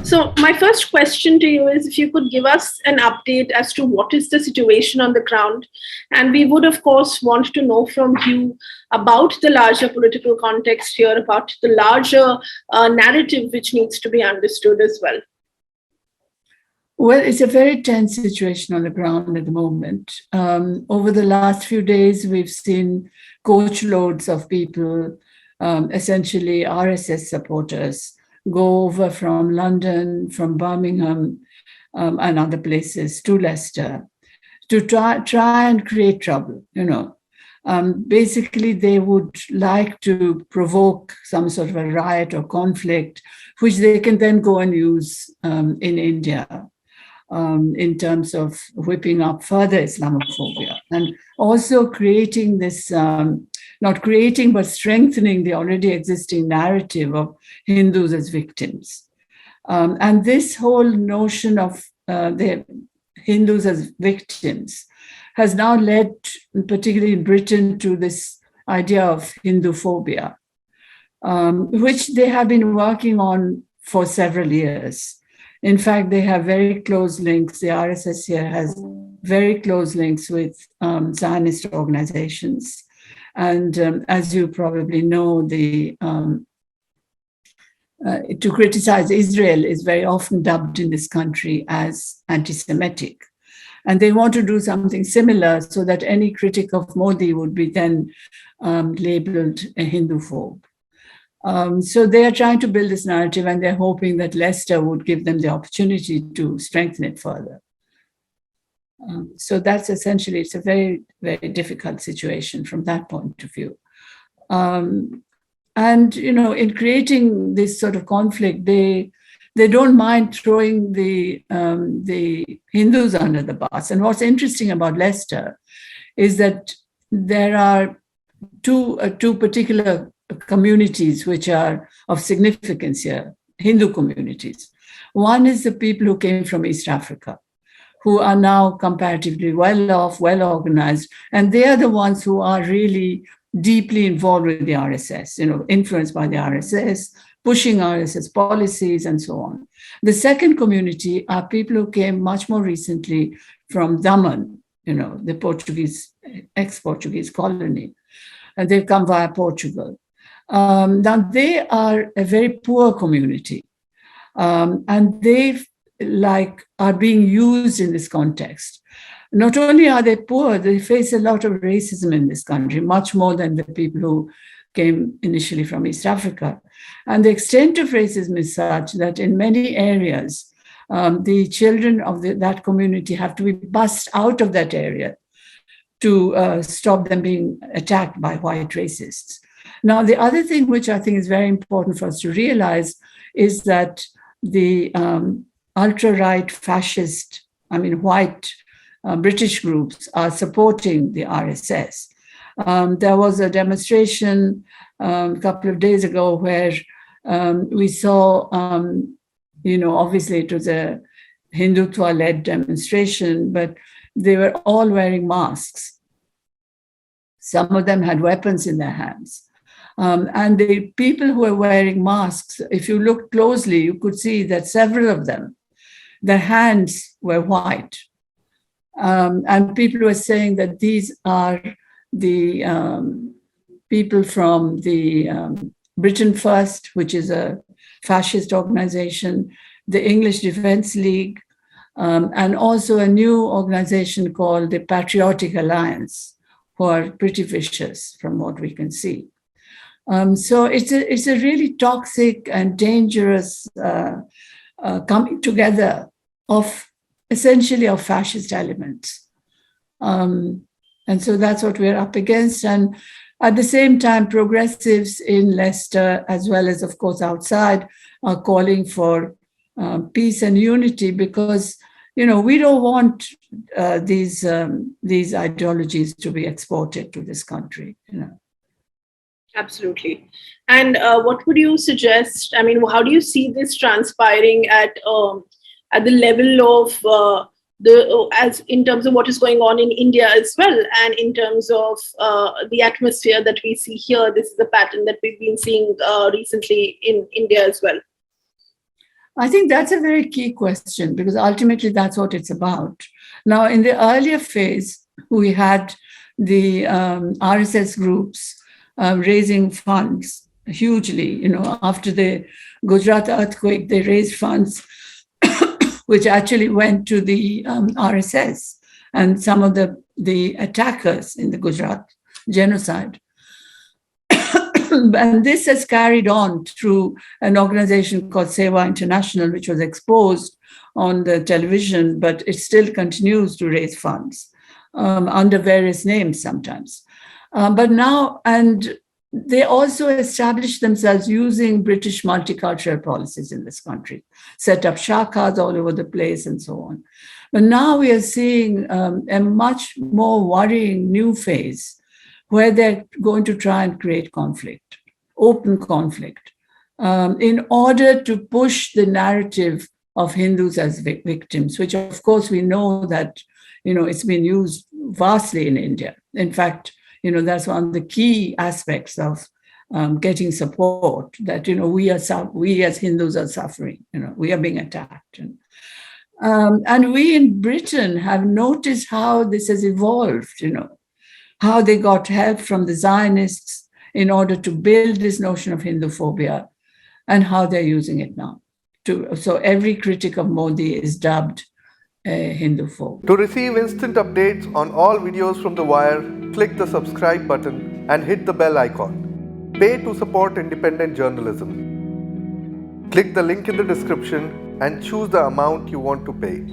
So my first question to you is if you could give us an update as to what is the situation on the ground. And we would, of course, want to know from you about the larger political context here, about the larger narrative which needs to be understood as well. Well, it's a very tense situation on the ground at the moment. Over the last few days, we've seen coach loads of people, essentially RSS supporters, go over from London, from Birmingham, and other places to Leicester to try and create trouble. Basically, they would like to provoke some sort of a riot or conflict, which they can then go and use in India. In terms of whipping up further Islamophobia and also creating this, not creating, but strengthening the already existing narrative of Hindus as victims. And this whole notion of the Hindus as victims has now led, particularly in Britain, to this idea of Hinduphobia, which they have been working on for several years. In fact, they have very close links. The RSS here has very close links with Zionist organizations. And as you probably know, to criticize Israel is very often dubbed in this country as anti-Semitic. And they want to do something similar so that any critic of Modi would be then labeled a Hinduphobe. So they are trying to build this narrative and they're hoping that Leicester would give them the opportunity to strengthen it further. So that's essentially, it's a very, very difficult situation from that point of view. And, in creating this sort of conflict, they don't mind throwing the Hindus under the bus. And what's interesting about Leicester is that there are two particular communities which are of significance here, Hindu communities. One is the people who came from East Africa, who are now comparatively well off, well organized, and they are the ones who are really deeply involved with the RSS, influenced by the RSS, pushing RSS policies and so on. The second community are people who came much more recently from Daman, the Portuguese, ex-Portuguese colony, and they've come via Portugal. Now, they are a very poor community, and they are being used in this context. Not only are they poor, they face a lot of racism in this country, much more than the people who came initially from East Africa. And the extent of racism is such that in many areas, the children of that community have to be bussed out of that area to stop them being attacked by white racists. Now, the other thing which I think is very important for us to realize is that the ultra-right fascist, white British groups are supporting the RSS. There was a demonstration a couple of days ago where we saw, obviously it was a Hindutva-led demonstration, but they were all wearing masks. Some of them had weapons in their hands. And the people who were wearing masks, if you look closely, you could see that several of them, their hands were white. And people were saying that these are the people from the Britain First, which is a fascist organization, the English Defence League, and also a new organization called the Patriotic Alliance, who are pretty vicious from what we can see. So it's a really toxic and dangerous coming together of essentially of fascist elements. And so that's what we're up against. And at the same time, progressives in Leicester, as well as, of course, outside, are calling for peace and unity because, we don't want these ideologies to be exported to this country, Absolutely. And what would you suggest? How do you see this transpiring at the level of as in terms of what is going on in India as well, and in terms of the atmosphere that we see here? This is a pattern that we've been seeing recently in India as well. I think that's a very key question because ultimately that's what it's about. Now, in the earlier phase, we had the RSS groups raising funds hugely. After the Gujarat earthquake, they raised funds which actually went to the RSS and some of the attackers in the Gujarat genocide. And this has carried on through an organization called Seva International, which was exposed on the television, but it still continues to raise funds under various names sometimes. But now, and they also established themselves using British multicultural policies in this country, set up shakas all over the place and so on. But now we are seeing a much more worrying new phase where they're going to try and create conflict, open conflict, in order to push the narrative of Hindus as victims, which of course we know that, it's been used vastly in India. In fact, that's one of the key aspects of getting support, that, we as Hindus are suffering, we are being attacked. And we in Britain have noticed how this has evolved, how they got help from the Zionists in order to build this notion of Hindu phobia and how they're using it now. So every critic of Modi is dubbed a Hindu phobe. To receive instant updates on all videos from The Wire, click the subscribe button and hit the bell icon. Pay to support independent journalism. Click the link in the description and choose the amount you want to pay.